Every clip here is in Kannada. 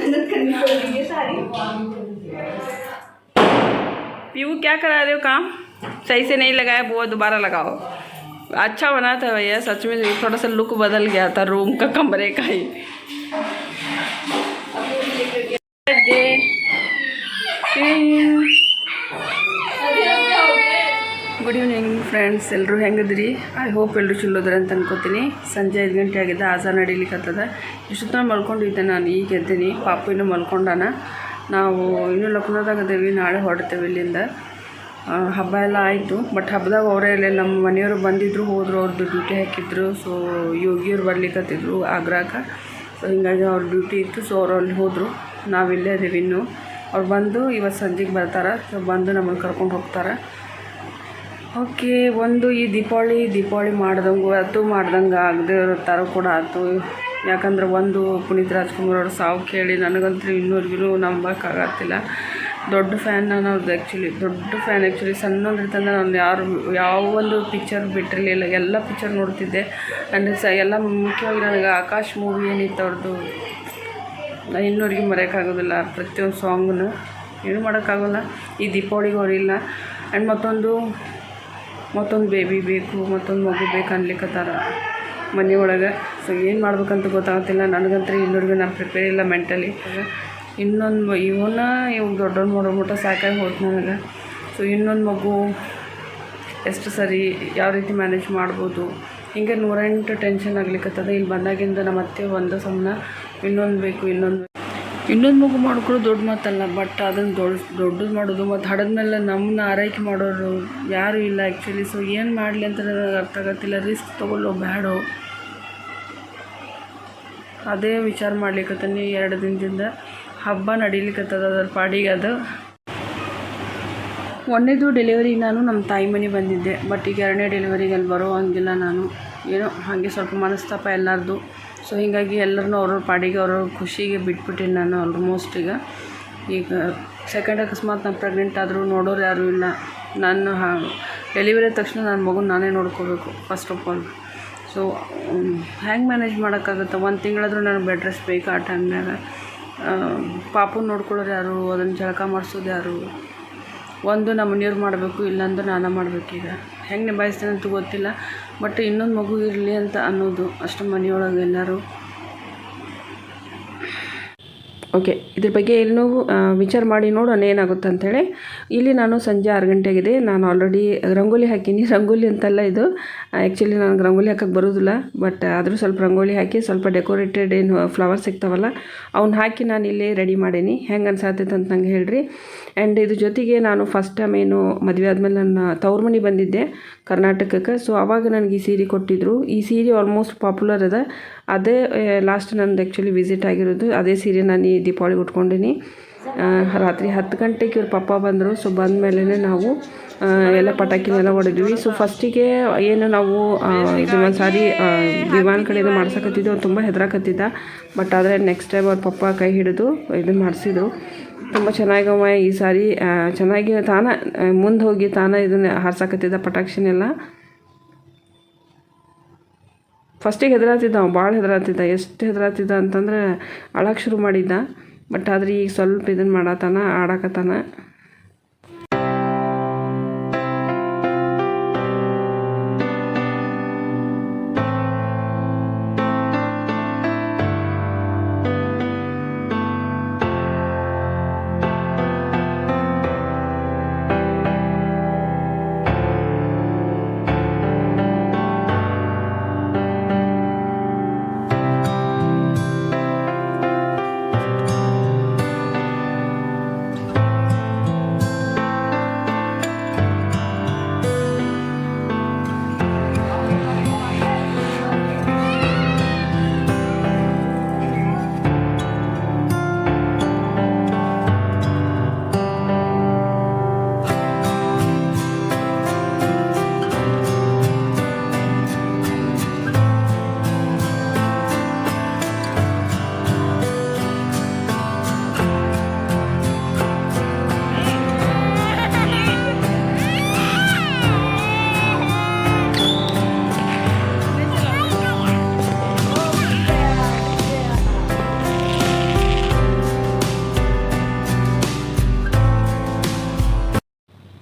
मेहनत करनी पड़ेगी ये सारी। पीयू क्या करा रहे हो काम? सही से नहीं लगाया, वो दोबारा लगाओ। अच्छा बना था भैया, सच में थोड़ा सा लुक बदल गया था रूम का, कमरे का ही। ಗುಡ್ ಈವ್ನಿಂಗ್ ಫ್ರೆಂಡ್ಸ್, ಎಲ್ಲರೂ ಹೆಂಗಿದ್ರಿ? ಐ ಹೋಪ್ ಎಲ್ಲರೂ ಚಲೋದ್ರಿ ಅಂತ ಅನ್ಕೋತೀನಿ. ಸಂಜೆ 5 ಗಂಟೆ ಆಗಿದೆ, ಆಜಾರ್ ನಡೀಲಿಕ್ಕತ್ತದ. ಇಷ್ಟೊತ್ತ ಮಲ್ಕೊಂಡಿದ್ದೆ ನಾನು, ಈಗ ಎದ್ದೀನಿ. ಪಾಪು ಇನ್ನೂ ಮಲ್ಕೊಂಡಾನ. ನಾವು ಇನ್ನೂ ಲಕ್ನೋದಾಗದೇವಿ, ನಾಳೆ ಹೊರಡ್ತೇವೆ ಇಲ್ಲಿಂದ. ಹಬ್ಬ ಎಲ್ಲ ಆಯಿತು, ಬಟ್ ಹಬ್ಬದಾಗ ಅವರೇ ಇಲ್ಲ, ನಮ್ಮ ಮನೆಯವರು ಬಂದಿದ್ದರು, ಹೋದರು. ಅವ್ರದ್ದು ಡ್ಯೂಟಿ ಹಾಕಿದ್ರು. ಸೊ ಯೋಗಿಯವ್ರು ಬರ್ಲಿಕ್ಕತ್ತಿದ್ರು ಆಗ್ರಾಕ. ಸೊ ಹೀಗಾಗಿ ಅವ್ರ ಡ್ಯೂಟಿ ಇತ್ತು. ಸೊ ಅವ್ರು ಅಲ್ಲಿ ಹೋದರು, ನಾವಿಲ್ಲೇ ಅದೇವಿ ಇನ್ನೂ. ಅವ್ರು ಬಂದು ಇವತ್ತು ಸಂಜೆಗೆ ಬರ್ತಾರೆ. ಸೊ ಬಂದು ನಮ್ಮನ್ನು ಕರ್ಕೊಂಡು ಹೋಗ್ತಾರೆ. ಓಕೆ, ಒಂದು ಈ ದೀಪಾವಳಿ ಮಾಡ್ದಂಗೆ ಆಗದೆ ಇರೋ ಕೂಡ ಆಯ್ತು. ಯಾಕಂದ್ರೆ ಒಂದು ಪುನೀತ್ ರಾಜ್ಕುಮಾರ್ ಅವ್ರ ಸಾವು ಕೇಳಿ ನನಗಂತೂ ಇನ್ನೂರಿಗೂ ನಂಬೋಕ್ಕಾಗತ್ತಿಲ್ಲ. ದೊಡ್ಡ ಫ್ಯಾನ್ ನಾನು ಅವ್ರದ್ದು, ದೊಡ್ಡ ಫ್ಯಾನ್. ಆ್ಯಕ್ಚುಲಿ ಸಣ್ಣದಿರ್ತಂದ್ರೆ ನಾನು ಯಾವ ಒಂದು ಪಿಕ್ಚರ್ ಬಿಟ್ಟಿರಲಿಲ್ಲ, ಎಲ್ಲ ಪಿಕ್ಚರ್ ನೋಡ್ತಿದ್ದೆ. ಆ್ಯಂಡ್ ಎಲ್ಲ ಮುಖ್ಯವಾಗಿ ನನಗೆ ಆಕಾಶ್ ಮೂವಿ ಏನಿತ್ತು ಅವ್ರದ್ದು, ನಾನು ಇನ್ನೂರಿಗೆ ಮರೆಯೋಕ್ಕಾಗೋದಿಲ್ಲ. ಪ್ರತಿಯೊಂದು ಸಾಂಗನ್ನು ಏನೂ ಮಾಡೋಕ್ಕಾಗೋಲ್ಲ. ಈ ದೀಪಾವಳಿಗೆ ಅವರಿಲ್ಲ. ಆ್ಯಂಡ್ ಮತ್ತೊಂದು ಬೇಬಿ ಬೇಕು, ಮತ್ತೊಂದು ಮಗು ಬೇಕು ಅನ್ಲಿಕ್ಕತ್ತಾರ ಮನೆಯೊಳಗೆ. ಸೊ ಏನು ಮಾಡ್ಬೇಕಂತ ಗೊತ್ತಾಗ್ತಿಲ್ಲ ನನಗಂತೂ. ಇನ್ನೂರಿಗೆ ನಾನು ಪ್ರಿಪೇರ್ ಇಲ್ಲ ಮೆಂಟಲಿ. ಇವಾಗ ದೊಡ್ಡವ್ರು ಮಾಡೋ ಮಟ್ಟ ಸಾಕಾಗಿ ಹೋಯ್ತು ನನಗೆ. ಸೊ ಇನ್ನೊಂದು ಮಗು ಎಷ್ಟು ಸರಿ, ಯಾವ ರೀತಿ ಮ್ಯಾನೇಜ್ ಮಾಡ್ಬೋದು, ಹಿಂಗೆ 108 ಟೆನ್ಷನ್ ಆಗ್ಲಿಕ್ಕತ್ತದ. ಇಲ್ಲಿ ಬಂದಾಗಿಂದ ನಮ್ಮ ಅತ್ತೆ ಒಂದು ಸಮನ ಇನ್ನೊಂದು ಮಗು ಮಾಡ್ಕೊಳ್ಳೋ ದೊಡ್ಡ ಮಾತಲ್ಲ. ಬಟ್ ಅದನ್ನು ದೊಡ್ಡದು ಮಾಡೋದು ಮತ್ತು ಹಡದ್ಮೇಲೆ ನಮ್ಮನ್ನ ಆರೈಕೆ ಮಾಡೋರು ಯಾರೂ ಇಲ್ಲ ಆ್ಯಕ್ಚುಲಿ. ಸೊ ಏನು ಮಾಡಲಿ ಅಂತ ನನಗೆ ಅರ್ಥ ಆಗತ್ತಿಲ್ಲ. ರಿಸ್ಕ್ ತೊಗೊಳ್ಳೋ ಬೇಡೋ ಅದೇ ವಿಚಾರ ಮಾಡ್ಲಿಕ್ಕತ್ತೀನಿ. 2 ದಿನದಿಂದ ಹಬ್ಬ ನಡೀಲಿಕ್ಕತ್ತದ ಅದರ ಪಾಡಿಗೆ. ಅದು ಒಂದನೇದು ಡೆಲಿವರಿಗೆ ನಾನು ನಮ್ಮ ತಾಯಿ ಮನೆ ಬಂದಿದ್ದೆ. ಬಟ್ ಈಗ 2ನೇ ಡೆಲಿವರಿಗೆ ಅಲ್ಲಿ ಬರೋ ಹಂಗಿಲ್ಲ ನಾನು. ಏನೋ ಹಾಗೆ ಸ್ವಲ್ಪ ಮನಸ್ತಾಪ ಎಲ್ಲರದು. ಸೊ ಹೀಗಾಗಿ ಎಲ್ಲರನ್ನೂ ಅವ್ರವ್ರ ಪಾಡಿಗೆ ಅವ್ರವ್ರ ಖುಷಿಗೆ ಬಿಟ್ಬಿಟ್ಟಿನಿ ನಾನು ಆಲ್ಮೋಸ್ಟ್. ಈಗ ಸೆಕೆಂಡ್ ಅಕಸ್ಮಾತ್ ನಾನು ಪ್ರೆಗ್ನೆಂಟ್ ಆದರೂ ನೋಡೋರು ಯಾರೂ ಇಲ್ಲ. ನಾನು ಡೆಲಿವರಿ ಆದ ತಕ್ಷಣ ನನ್ನ ಮಗನ ನಾನೇ ನೋಡ್ಕೋಬೇಕು ಫಸ್ಟ್ ಆಫ್ ಆಲ್. ಸೊ ಹೆಂಗೆ ಮ್ಯಾನೇಜ್ ಮಾಡೋಕ್ಕಾಗುತ್ತೆ? 1 ತಿಂಗಳಾದರೂ ನನಗೆ ಬೆಡ್ ರೆಸ್ಟ್ ಬೇಕು ಆ ಟೈಮ್ನಾಗ. ಪಾಪು ನೋಡ್ಕೊಳ್ಳೋರು ಯಾರು, ಅದನ್ನು ಜಳಕ ಮಾಡಿಸೋದು ಯಾರು? ಒಂದು ನಮ್ಮ ಮನೆಯವ್ರು ಮಾಡಬೇಕು, ಇಲ್ಲಾಂದ್ರೆ ನಾನು ಮಾಡಬೇಕೀಗ. ಹೆಂಗೆ ನಿಭಾಯಿಸ್ತೀನಿ ಅಂತ ಗೊತ್ತಿಲ್ಲ. ಬಟ್ ಇನ್ನೊಂದು ಮಗು ಇರಲಿ ಅಂತ ಅನ್ನೋದು ಅಷ್ಟು ಮನೆಯೊಳಗೆ ಎಲ್ಲರೂ. ಓಕೆ, ಇದ್ರ ಬಗ್ಗೆ ಎಲ್ಲೂ ವಿಚಾರ ಮಾಡಿ ನೋಡೋಣ ಏನಾಗುತ್ತೆ ಅಂಥೇಳಿ. ಇಲ್ಲಿ ನಾನು ಸಂಜೆ 6 ಗಂಟೆಗಿದೆ. ನಾನು ಆಲ್ರೆಡಿ ರಂಗೋಲಿ ಹಾಕೀನಿ. ರಂಗೋಲಿ ಅಂತಲ್ಲ ಇದು, ಆ್ಯಕ್ಚುಲಿ ನನಗೆ ರಂಗೋಲಿ ಹಾಕೋಕ್ಕೆ ಬರೋದಿಲ್ಲ. ಬಟ್ ಆದರೂ ಸ್ವಲ್ಪ ರಂಗೋಲಿ ಹಾಕಿ, ಸ್ವಲ್ಪ ಡೆಕೋರೇಟೆಡ್ ಏನು ಫ್ಲವರ್ಸ್ ಸಿಗ್ತಾವಲ್ಲ ಅವ್ನ ಹಾಕಿ ನಾನು ಇಲ್ಲಿ ರೆಡಿ ಮಾಡೀನಿ. ಹೆಂಗೆ ಅನ್ಸಾತೈತೆ ಅಂತ ನಂಗೆ ಹೇಳ್ರಿ. ಆ್ಯಂಡ್ ಇದ್ರ ಜೊತೆಗೆ ನಾನು ಫಸ್ಟ್ ಟೈಮ್ ಏನು ಮದುವೆ ಆದಮೇಲೆ ನನ್ನ ತವ್ರ ಮನೆ ಬಂದಿದ್ದೆ ಕರ್ನಾಟಕಕ್ಕೆ. ಸೊ ಆವಾಗ ನನಗೆ ಈ ಸೀರೆ ಕೊಟ್ಟಿದ್ದರು. ಈ ಸೀರೆ ಆಲ್ಮೋಸ್ಟ್ ಪಾಪ್ಯುಲರ್ ಅದ. ಅದೇ ಲಾಸ್ಟ್ ನಂದು ಆ್ಯಕ್ಚುಲಿ ವಿಸಿಟ್ ಆಗಿರೋದು. ಅದೇ ಸೀರೆ ನಾನು ಈ ದೀಪಾವಳಿಗೆ ಉಟ್ಕೊಂಡಿನಿ. ರಾತ್ರಿ 10 ಗಂಟೆಗೆ ಇವ್ರ ಪಪ್ಪ ಬಂದರು. ಸೊ ಬಂದ ಮೇಲೆ ನಾವು ಎಲ್ಲ ಪಟಾಕಿನೆಲ್ಲ ಹೊಡೆದ್ವಿ. ಸೊ ಫಸ್ಟಿಗೆ ಏನು ನಾವು ಇದು ಒಂದು ಸಾರಿ ವಿಮಾನ ಕಡೆಯಿಂದ ಮಾಡ್ಸಕತ್ತಿದ್ದು, ಅವ್ರು ತುಂಬ ಹೆದರಾಕತ್ತಿದ್ದ. ಬಟ್ ಆದರೆ ನೆಕ್ಸ್ಟ್ ಟೈಮ್ ಅವ್ರ ಪಪ್ಪ ಕೈ ಹಿಡಿದು ಇದನ್ನು ಮಾಡಿಸಿದ್ರು. ತುಂಬ ಚೆನ್ನಾಗವ ಈ ಸಾರಿ. ಚೆನ್ನಾಗಿ ಮುಂದೆ ಹೋಗಿ ಇದನ್ನು ಹಾರ್ಸಕತ್ತಿದ್ದ ಪಟಾಕ್ಷಿನೆಲ್ಲ. ಫಸ್ಟಿಗೆ ಹೆದರಾತಿದ್ದ, ಭಾಳ ಹೆದರಾತಿದ್ದ. ಎಷ್ಟು ಹೆದರಾತಿದ್ದ ಅಂತಂದರೆ ಅಳಕ್ಕೆ ಶುರು ಮಾಡಿದ್ದ. ಬಟ್ ಆದರೆ ಈಗ ಸ್ವಲ್ಪ ಇದನ್ನು ಆಡಾಕತ್ತಾನ.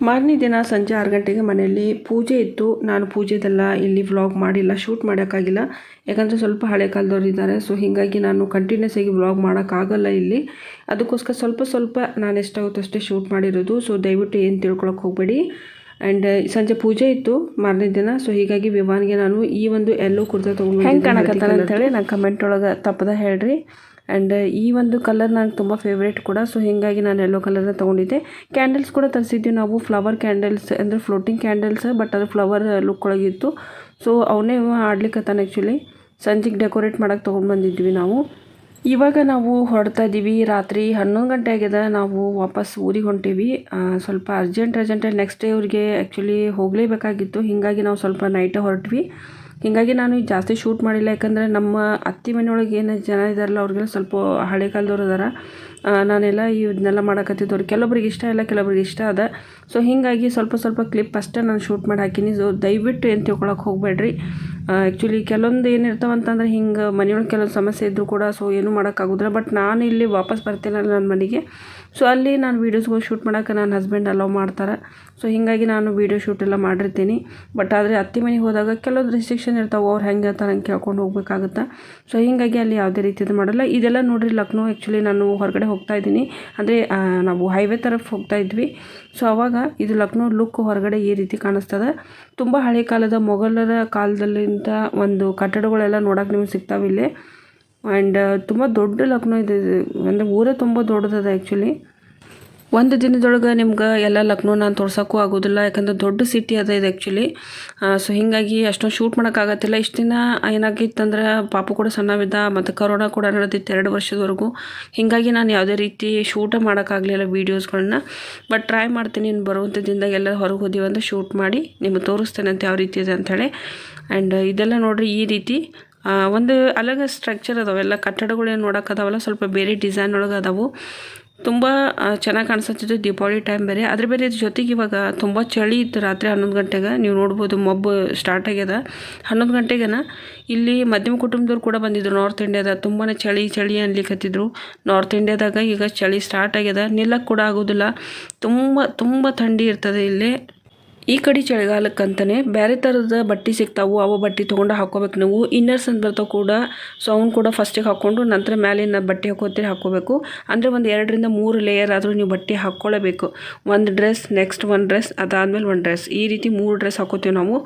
ಮಾರನೇ ದಿನ ಸಂಜೆ 6 ಗಂಟೆಗೆ ಮನೆಯಲ್ಲಿ ಪೂಜೆ ಇತ್ತು. ನಾನು ಪೂಜೆದೆಲ್ಲ ಇಲ್ಲಿ ವ್ಲಾಗ್ ಮಾಡಿಲ್ಲ, ಶೂಟ್ ಮಾಡೋಕ್ಕಾಗಿಲ್ಲ. ಯಾಕಂದರೆ ಸ್ವಲ್ಪ ಹಳೆ ಕಾಲದವ್ರು ಇದ್ದಾರೆ. ಸೊ ಹೀಗಾಗಿ ನಾನು ಕಂಟಿನ್ಯೂಸ್ ಆಗಿ ವ್ಲಾಗ್ ಮಾಡೋಕ್ಕಾಗಲ್ಲ ಇಲ್ಲಿ. ಅದಕ್ಕೋಸ್ಕರ ಸ್ವಲ್ಪ ನಾನು ಎಷ್ಟಾಗುತ್ತೋ ಅಷ್ಟೇ ಶೂಟ್ ಮಾಡಿರೋದು. ಸೊ ದಯವಿಟ್ಟು ಏನು ತಿಳ್ಕೊಳಕ್ಕೆ ಹೋಗಬೇಡಿ. ಆ್ಯಂಡ್ ಸಂಜೆ ಪೂಜೆ ಇತ್ತು ಮಾರನೇ ದಿನ. ಸೊ ಹೀಗಾಗಿ ವಿವಾನ್ಗೆ ನಾನು ಈ ಒಂದು ಎಲ್ಲೋ ಕುರ್ತಾ ತೊಗೊಂಡು ಹೆಂಗೆ ಕಾಣಕತ್ತಾನೆ ಅಂತೇಳಿ ನಾನು ಕಮೆಂಟ್ ಒಳಗೆ ತಪ್ಪದ ಹೇಳ್ರಿ. ಆ್ಯಂಡ್ ಈ ಒಂದು ಕಲರ್ ನನಗೆ ತುಂಬ ಫೇವ್ರೇಟ್ ಕೂಡ. ಸೊ ಹೀಗಾಗಿ ನಾನು ಯೆಲ್ಲೋ ಕಲರ್ನ ತೊಗೊಂಡಿದ್ದೆ. ಕ್ಯಾಂಡಲ್ಸ್ ಕೂಡ ತರಿಸಿದ್ವಿ ನಾವು, ಫ್ಲವರ್ ಕ್ಯಾಂಡಲ್ಸ್ ಅಂದರೆ ಫ್ಲೋಟಿಂಗ್ ಕ್ಯಾಂಡಲ್ಸ್, ಬಟ್ ಅದು ಫ್ಲವರ್ ಲುಕ್ ಒಳಗಿತ್ತು. ಸೊ ಅವನ್ನೇ ಆಡ್ಲಿಕ್ಕತ್ತಾನೆ ಆ್ಯಕ್ಚುಲಿ. ಸಂಜೆಗೆ ಡೆಕೋರೇಟ್ ಮಾಡೋಕ್ಕೆ ತೊಗೊಂಡು ಬಂದಿದ್ವಿ ನಾವು. ಇವಾಗ ನಾವು ಹೊರಡ್ತಾ ಇದ್ದೀವಿ. ರಾತ್ರಿ 11 ಗಂಟೆ ಆಗಿದೆ. ನಾವು ವಾಪಸ್ ಊರಿಗೆ ಹೊಂಟೀವಿ. ಸ್ವಲ್ಪ ಅರ್ಜೆಂಟಾಗಿ ನೆಕ್ಸ್ಟ್ ಡೇ ಅವ್ರಿಗೆ ಆ್ಯಕ್ಚುಲಿ ಹೋಗಲೇಬೇಕಾಗಿತ್ತು. ಹೀಗಾಗಿ ನಾವು ಸ್ವಲ್ಪ ನೈಟೇ ಹೊರಟ್ವಿ. ಹೀಗಾಗಿ ನಾನು ಜಾಸ್ತಿ ಶೂಟ್ ಮಾಡಿಲ್ಲ. ಯಾಕಂದರೆ ನಮ್ಮ ಅತ್ತೆ ಮನೆಯೊಳಗೆ ಏನು ಜನ ಇದ್ದಾರಲ್ಲ ಅವ್ರಿಗೆಲ್ಲ ಸ್ವಲ್ಪ ಹಳೆ ಕಾಲದವ್ರು ಅದಾರ. ನಾನೆಲ್ಲ ಇದನ್ನೆಲ್ಲ ಮಾಡೋಕತ್ತಿದ್ದವ್ರು. ಕೆಲವೊಬ್ರಿಗೆ ಇಷ್ಟ ಇಲ್ಲ, ಕೆಲವೊಬ್ರಿಗೆ ಇಷ್ಟ ಅದ. ಸೊ ಹೀಗಾಗಿ ಸ್ವಲ್ಪ ಕ್ಲಿಪ್ ಅಷ್ಟೇ ನಾನು ಶೂಟ್ ಮಾಡಿ ಹಾಕೀನಿ. ಸೊ ದಯವಿಟ್ಟು ಏನು ತಿಳ್ಕೊಳಕ್ಕೆ ಹೋಗಬೇಡ್ರಿ. ಆ್ಯಕ್ಚುಲಿ ಕೆಲವೊಂದು ಏನಿರ್ತಾವಂತಂದ್ರೆ ಹಿಂಗೆ ಮನೆಯೊಳಗೆ ಕೆಲವೊಂದು ಸಮಸ್ಯೆ ಇದ್ದರೂ ಕೂಡ ಸೊ ಏನೂ ಮಾಡೋಕ್ಕಾಗೋದಿಲ್ಲ. ಬಟ್ ನಾನು ಇಲ್ಲಿ ವಾಪಸ್ ಬರ್ತೀನಲ್ಲ ನನ್ನ ಮನೆಗೆ. ಸೊ ಅಲ್ಲಿ ನಾನು ವೀಡಿಯೋಸ್ಗಳು ಶೂಟ್ ಮಾಡೋಕೆ ನನ್ನ ಹಸ್ಬೆಂಡ್ ಅಲೋ ಮಾಡ್ತಾರೆ. ಸೊ ಹೀಗಾಗಿ ನಾನು ವೀಡಿಯೋ ಶೂಟ್ ಎಲ್ಲ ಮಾಡಿರ್ತೀನಿ. ಬಟ್ ಆದರೆ ಅತ್ತೆ ಮನೆಗೆ ಹೋದಾಗ ಕೆಲವೊಂದು ರಿಸ್ಟ್ರಿಕ್ಷನ್ ಇರ್ತಾವೆ. ಅವ್ರು ಹೆಂಗೆ ಹೇಳ್ತಾರೆ ಹಂಗೆ ಕೇಳ್ಕೊಂಡು ಹೋಗ್ಬೇಕಾಗುತ್ತೆ. ಸೊ ಹೀಗಾಗಿ ಅಲ್ಲಿ ಯಾವುದೇ ರೀತಿದು ಮಾಡಲ್ಲ. ಇದೆಲ್ಲ ನೋಡಿರಿ ಲಕ್ನೋ. ಆ್ಯಕ್ಚುಲಿ ನಾನು ಹೊರಗಡೆ ಹೋಗ್ತಾ ಇದ್ದೀನಿ, ಅಂದರೆ ನಾವು ಹೈವೇ ತರಫ್ ಹೋಗ್ತಾ ಇದ್ವಿ. ಸೊ ಆವಾಗ ಇದು ಲಕ್ನೋ ಲುಕ್ ಹೊರಗಡೆ ಈ ರೀತಿ ಕಾಣಿಸ್ತದೆ. ತುಂಬ ಹಳೆ ಕಾಲದ ಮೊಘಲರ ಕಾಲದಲ್ಲಿಂದ ಒಂದು ಕಟ್ಟಡಗಳೆಲ್ಲ ನೋಡೋಕೆ ನಿಮ್ಗೆ ಸಿಗ್ತಾವೆ ಇಲ್ಲಿ. ಆ್ಯಂಡ್ ತುಂಬ ದೊಡ್ಡ ಲಕ್ನೋ ಇದೆ. ಅಂದರೆ ಊರೇ ತುಂಬ ದೊಡ್ಡದದ ಆ್ಯಕ್ಚುಲಿ. ಒಂದು ದಿನದೊಳಗೆ ನಿಮ್ಗೆ ಎಲ್ಲ ಲಕ್ನೋ ನಾನು ತೋರ್ಸೋಕ್ಕೂ ಆಗೋದಿಲ್ಲ. ಯಾಕಂದರೆ ದೊಡ್ಡ ಸಿಟಿ ಅದ ಇದು ಆ್ಯಕ್ಚುಲಿ. ಸೊ ಹೀಗಾಗಿ ಅಷ್ಟೊಂದು ಶೂಟ್ ಮಾಡೋಕ್ಕಾಗತ್ತಿಲ್ಲ. ಇಷ್ಟು ದಿನ ಏನಾಗಿತ್ತಂದ್ರೆ ಪಾಪು ಕೂಡ ಸಣ್ಣವಿದ್ದ, ಮತ್ತು ಕರೋನಾ ಕೂಡ ನಡೆದಿತ್ತು 2 ವರ್ಷದವರೆಗೂ. ಹೀಗಾಗಿ ನಾನು ಯಾವುದೇ ರೀತಿ ಶೂಟ ಮಾಡೋಕ್ಕಾಗಲಿಲ್ಲ ವೀಡಿಯೋಸ್ಗಳನ್ನ. ಬಟ್ ಟ್ರೈ ಮಾಡ್ತೀನಿ ಇನ್ನು ಬರುವಂಥ ದಿನದಾಗ ಎಲ್ಲ ಹೊರಗೆ ಹೋದೀವಿ ಅಂದರೆ ಶೂಟ್ ಮಾಡಿ ನಿಮಗೆ ತೋರಿಸ್ತೇನೆ ಅಂತ ಯಾವ ರೀತಿ ಇದೆ ಅಂಥೇಳಿ. ಆ್ಯಂಡ್ ಇದೆಲ್ಲ ನೋಡಿರಿ ಈ ರೀತಿ ಒಂದು ಅಲಗ ಸ್ಟ್ರಕ್ಚರ್ ಅದಾವೆಲ್ಲ ಕಟ್ಟಡಗಳು ಏನು ನೋಡೋಕ್ಕದಾವಲ್ಲ ಸ್ವಲ್ಪ ಬೇರೆ ಡಿಸೈನ್ ಒಳಗೆ ಅದಾವು. ತುಂಬ ಚೆನ್ನಾಗಿ ಕಾಣಿಸುತ್ತಿದ್ದು. ದೀಪಾವಳಿ ಟೈಮ್ ಬೇರೆ, ಅದ್ರ ಬೇರೆ ಜೊತೆಗೆ ಇವಾಗ ತುಂಬ ಚಳಿ ಇತ್ತು. ರಾತ್ರಿ 11 ಗಂಟೆಗೆ ನೀವು ನೋಡ್ಬೋದು ಮಬ್ಬು ಸ್ಟಾರ್ಟ್ ಆಗ್ಯದ. 11 ಗಂಟೆಗೆನ ಇಲ್ಲಿ ಮಧ್ಯಮ ಕುಟುಂಬದವ್ರು ಕೂಡ ಬಂದಿದ್ರು. ನಾರ್ತ್ ಇಂಡಿಯಾದ ತುಂಬಾ ಚಳಿ ಅನ್ಲಿಕ್ಕತ್ತಿದ್ರು. ನಾರ್ತ್ ಇಂಡಿಯಾದಾಗ ಈಗ ಚಳಿ ಸ್ಟಾರ್ಟ್ ಆಗ್ಯದ. ನಿಲ್ಲಕ್ಕೆ ಕೂಡ ಆಗೋದಿಲ್ಲ. ತುಂಬ ಥಂಡಿ ಇರ್ತದೆ ಇಲ್ಲಿ. ಈ ಕಡೆ ಚಳಿಗಾಲಕ್ಕಂತಲೇ ಬೇರೆ ಥರದ ಬಟ್ಟೆ ಸಿಗ್ತಾವೆ. ಅವು ಬಟ್ಟೆ ತೊಗೊಂಡು ಹಾಕ್ಕೋಬೇಕು ನೀವು. ಇನ್ನರ್ಸ್ ಅಂತ ಬರ್ತಾವೆ ಕೂಡ. ಸೊ ಅವ್ನು ಕೂಡ ಫಸ್ಟಿಗೆ ಹಾಕ್ಕೊಂಡು ನಂತರ ಮೇಲಿನ ಬಟ್ಟೆ ಹಾಕ್ಕೋಬೇಕು. ಅಂದರೆ ಒಂದು 2 ರಿಂದ 3 ಲೇಯರ್ ಆದರೂ ನೀವು ಬಟ್ಟೆ ಹಾಕ್ಕೊಳ್ಳೇಬೇಕು. ಒಂದು ಡ್ರೆಸ್, ನೆಕ್ಸ್ಟ್ ಒಂದು ಡ್ರೆಸ್, ಅದಾದಮೇಲೆ ಒಂದು ಡ್ರೆಸ್, ಈ ರೀತಿ 3 ಡ್ರೆಸ್ ಹಾಕೋತೀವಿ ನಾವು.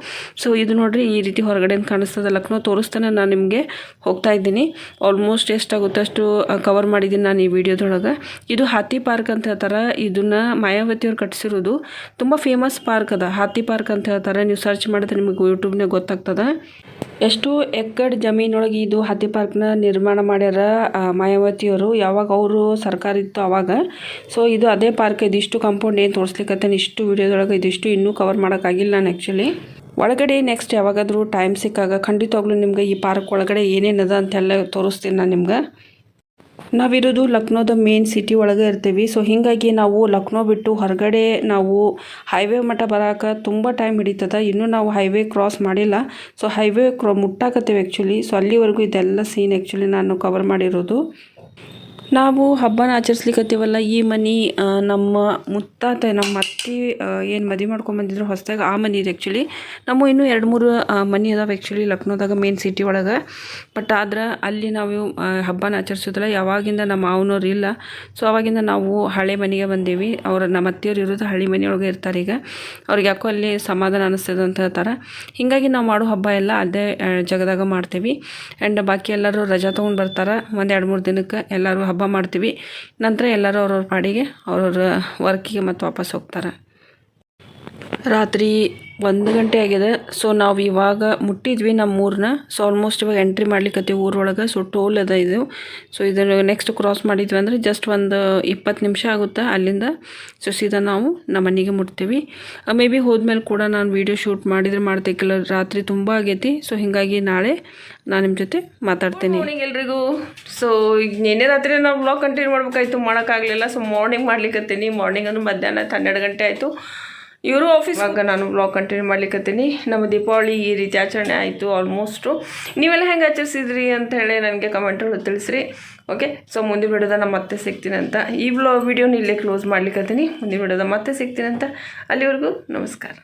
ಸೊ ಇದು ನೋಡಿರಿ ಈ ರೀತಿ ಹೊರಗಡೆ ಕಾಣಿಸ್ತದೆ ಲಕ್ನೋ. ತೋರಿಸ್ತಾನೆ ನಾನು ನಿಮಗೆ. ಹೋಗ್ತಾ ಇದ್ದೀನಿ. ಆಲ್ಮೋಸ್ಟ್ ಎಷ್ಟಾಗುತ್ತೆ ಅಷ್ಟು ಕವರ್ ಮಾಡಿದ್ದೀನಿ ನಾನು ಈ ವಿಡಿಯೋದೊಳಗೆ. ಇದು ಹಾತಿ ಪಾರ್ಕ್ ಅಂತ ಹೇಳ್ತಾರೆ. ಇದನ್ನು ಮಾಯಾವತಿಯವ್ರು ಕಟ್ಟಿಸಿರೋದು. ತುಂಬ ಫೇಮಸ್ ಪಾರ್ಕ್ ಅದ, ಹಾತಿ ಪಾರ್ಕ್ ಅಂತ ಹೇಳ್ತಾರೆ. ನೀವು ಸರ್ಚ್ ಮಾಡಿದ್ರೆ ನಿಮಗೆ ಯೂಟ್ಯೂಬ್ನಾಗ ಗೊತ್ತಾಗ್ತದೆ. ಎಷ್ಟು ಎಕ್ಕಡ್ ಜಮೀನೊಳಗೆ ಇದು ಹಾತಿ ಪಾರ್ಕ್ನ ನಿರ್ಮಾಣ ಮಾಡ್ಯಾರ ಮಾಯಾವತಿಯವರು. ಯಾವಾಗ ಅವರು ಸರ್ಕಾರ ಇತ್ತು ಆವಾಗ. ಸೊ ಇದು ಅದೇ ಪಾರ್ಕ್. ಇದಿಷ್ಟು ಕಾಂಪೌಂಡ್ ಏನು ತೋರಿಸ್ಲಿಕ್ಕತ್ತೇನೆ ಇಷ್ಟು ವಿಡಿಯೋದೊಳಗೆ. ಇದಿಷ್ಟು ಇನ್ನೂ ಕವರ್ ಮಾಡೋಕ್ಕಾಗಿಲ್ಲ ನಾನು ಆ್ಯಕ್ಚುಲಿ. ಒಳಗಡೆ ನೆಕ್ಸ್ಟ್ ಯಾವಾಗಾದರೂ ಟೈಮ್ ಸಿಕ್ಕಾಗ ಖಂಡಿತವಾಗ್ಲೂ ನಿಮ್ಗೆ ಈ ಪಾರ್ಕ್ ಒಳಗಡೆ ಏನೇನದ ಅಂತೆಲ್ಲ ತೋರಿಸ್ತೀನಿ ನಾನು ನಿಮ್ಗೆ. ನಾವಿರೋದು ಲಕ್ನೋದ ಮೇನ್ ಸಿಟಿ ಒಳಗೆ ಇರ್ತೀವಿ. ಸೊ ಹೀಗಾಗಿ ನಾವು ಲಕ್ನೋ ಬಿಟ್ಟು ಹೊರಗಡೆ ನಾವು ಹೈವೇ ಮಟ್ಟ ಬರೋಕೆ ತುಂಬ ಟೈಮ್ ಹಿಡಿತದೆ. ಇನ್ನೂ ನಾವು ಹೈವೇ ಕ್ರಾಸ್ ಮಾಡಿಲ್ಲ. ಸೊ ಹೈವೇ ಮುಟ್ಟಾಕತ್ತೀವಿ ಆ್ಯಕ್ಚುಲಿ. ಸೊ ಅಲ್ಲಿವರೆಗೂ ಇದೆಲ್ಲ ಸೀನ್ ಆ್ಯಕ್ಚುಲಿ ನಾನು ಕವರ್ ಮಾಡಿರೋದು. ನಾವು ಹಬ್ಬನ ಆಚರಿಸ್ಲಿಕ್ಕತ್ತೀವಲ್ಲ, ಈ ಮನೆ ನಮ್ಮ ಮುತ್ತಾತ ನಮ್ಮ ಅತ್ತೆ ಏನು ಮದುವೆ ಮಾಡ್ಕೊಂಬಂದಿದ್ರು ಹೊಸದಾಗ ಆ ಮನೆ ಇದೆ ಆ್ಯಕ್ಚುಲಿ. ನಮ್ಮ ಇನ್ನೂ 2-3 ಮನೆ ಅದಾವೆ ಆ್ಯಕ್ಚುಲಿ ಲಕ್ನೋದಾಗ ಮೇನ್ ಸಿಟಿ ಒಳಗೆ. ಬಟ್ ಆದ್ರೆ ಅಲ್ಲಿ ನಾವು ಹಬ್ಬನ ಆಚರಿಸೋದಿಲ್ಲ. ಯಾವಾಗಿಂದ ನಮ್ಮ ಮಾವನವ್ರು ಇಲ್ಲ. ಸೊ ಅವಾಗಿಂದ ನಾವು ಹಳೆ ಮನೆಗೆ ಬಂದೀವಿ. ನಮ್ಮ ಅತ್ತೆಯವ್ರು ಇರೋದು ಹಳೆ ಮನೆಯೊಳಗೆ ಇರ್ತಾರೆ ಈಗ. ಅವ್ರಿಗೆ ಯಾಕೋ ಅಲ್ಲಿ ಸಮಾಧಾನ ಅನ್ನಿಸ್ತದೆ ಅಂತ ಹೇಳ್ತಾರೆ. ಹೀಗಾಗಿ ನಾವು ಮಾಡೋ ಹಬ್ಬ ಎಲ್ಲ ಅದೇ ಜಾಗದಾಗ ಮಾಡ್ತೀವಿ. ಆ್ಯಂಡ್ ಬಾಕಿ ಎಲ್ಲರೂ ರಜಾ ತೊಗೊಂಡು ಬರ್ತಾರೆ. ಒಂದು 2-3 ದಿನಕ್ಕೆ ಎಲ್ಲರೂ ಹಬ್ಬ ಮಾಡ್ತೀವಿ. ನಂತರ ಎಲ್ಲರೂ ಅವ್ರವ್ರ ಪಾಡಿಗೆ ಅವ್ರವ್ರ ವರ್ಕಿಗೆ ಮತ್ತೆ ವಾಪಸ್ ಹೋಗ್ತಾರೆ. ರಾತ್ರಿ 1 ಗಂಟೆ ಆಗಿದೆ. ಸೊ ನಾವು ಇವಾಗ ಮುಟ್ಟಿದ್ವಿ ನಮ್ಮ ಊರನ್ನ. ಸೊ ಆಲ್ಮೋಸ್ಟ್ ಇವಾಗ ಎಂಟ್ರಿ ಮಾಡ್ಲಿಕ್ಕತ್ತೀವಿ ಊರೊಳಗೆ. ಸೊ ಟೋಲ್ ಅದ ಇದು. ಸೊ ಇದನ್ನು ನೆಕ್ಸ್ಟ್ ಕ್ರಾಸ್ ಮಾಡಿದ್ವಿ ಅಂದರೆ ಜಸ್ಟ್ ಒಂದು 20 ನಿಮಿಷ ಆಗುತ್ತೆ ಅಲ್ಲಿಂದ. ಸೊ ಸೀದಾ ನಾವು ನಮ್ಮ ಮನೆಗೆ ಮುಟ್ತೀವಿ. ಮೇ ಬಿ ಹೋದ್ಮೇಲೆ ಕೂಡ ನಾನು ವೀಡಿಯೋ ಶೂಟ್ ಮಾಡಿದರೆ ಮಾಡ್ತೇಕಿಲ್ಲ. ರಾತ್ರಿ ತುಂಬ ಆಗೈತಿ. ಸೊ ಹೀಗಾಗಿ ನಾಳೆ ನಾನು ನಿಮ್ಮ ಜೊತೆ ಮಾತಾಡ್ತೀನಿ. ಮಾರ್ನಿಂಗ್ ಎಲ್ರಿಗೂ. ಸೊ ಈಗ ನಿನ್ನೆ ರಾತ್ರಿ ನಾವು ವ್ಲಾಗ್ ಕಂಟಿನ್ಯೂ ಮಾಡ್ಬೇಕಾಯ್ತು, ಮಾಡೋಕ್ಕಾಗಲಿಲ್ಲ. So morning ಮಾಡ್ಲಿಕ್ಕತ್ತೀನಿ. ಮಾರ್ನಿಂಗ್ ಅಂದ್ರೆ ಮಧ್ಯಾಹ್ನ 12 ಗಂಟೆ ಆಯಿತು. ಇವರು ಆಫೀಸ್ ಇವಾಗ ನಾನು ಬ್ಲಾಗ್ ಕಂಟಿನ್ಯೂ ಮಾಡ್ಲಿಕ್ಕತ್ತೀನಿ. ನಮ್ಮ ದೀಪಾವಳಿ ಈ ರೀತಿ ಆಚರಣೆ ಆಯಿತು ಆಲ್ಮೋಸ್ಟು. ನೀವೆಲ್ಲ ಹೆಂಗೆ ಆಚರಿಸಿದ್ರಿ ಅಂತ ಹೇಳಿ ನನಗೆ ಕಮೆಂಟಲ್ಲಿ ತಿಳಿಸ್ರಿ. ಓಕೆ, ಸೊ ಮುಂದಿನ ವಿಡಿಯೋದ ನಾನು ಮತ್ತೆ ಸಿಗ್ತೀನಿ ಅಂತ ಈ ವಿಡಿಯೋನ ಇಲ್ಲೇ ಕ್ಲೋಸ್ ಮಾಡ್ಲಿಕ್ಕತ್ತೀನಿ. ಮುಂದಿನ ವಿಡಿಯೋದ ಮತ್ತೆ ಸಿಗ್ತೀನಿ ಅಂತ. ಅಲ್ಲಿವರೆಗೂ ನಮಸ್ಕಾರ.